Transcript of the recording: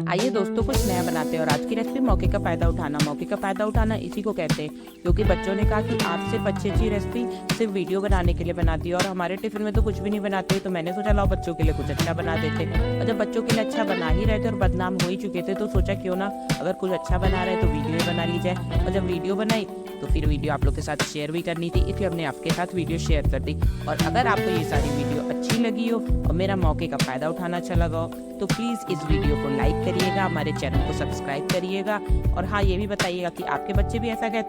आइए दोस्तों कुछ नया बनाते हैं। और आज की रेसिपी मौके का फ़ायदा उठाना। मौके का फ़ायदा उठाना इसी को कहते हैं, क्योंकि बच्चों ने कहा कि आप सिर्फ अच्छी रेसिपी सिर्फ वीडियो बनाने के लिए बनाती है और हमारे टिफ़िन में तो कुछ भी नहीं बनाते। तो मैंने सोचा लाओ बच्चों के लिए कुछ अच्छा बना देते। और जब बच्चों के लिए अच्छा बना ही रहे थे और बदनाम हो ही चुके थे, तो सोचा क्यों ना अगर कुछ अच्छा बना रहे तो वीडियो ही बना ली जाए। और जब वीडियो बनाई तो फिर वीडियो आप लोग के साथ शेयर भी करनी थी, इसलिए हमने आपके साथ वीडियो शेयर कर दी। और अगर आपको ये सारी वीडियो अच्छी लगी हो और मेरा मौके का फ़ायदा उठाना अच्छा लगा हो तो प्लीज़ इस वीडियो को लाइक करिएगा, हमारे चैनल को सब्सक्राइब करिएगा। और हाँ, ये भी बताइएगा कि आपके बच्चे भी ऐसा कहते हैं।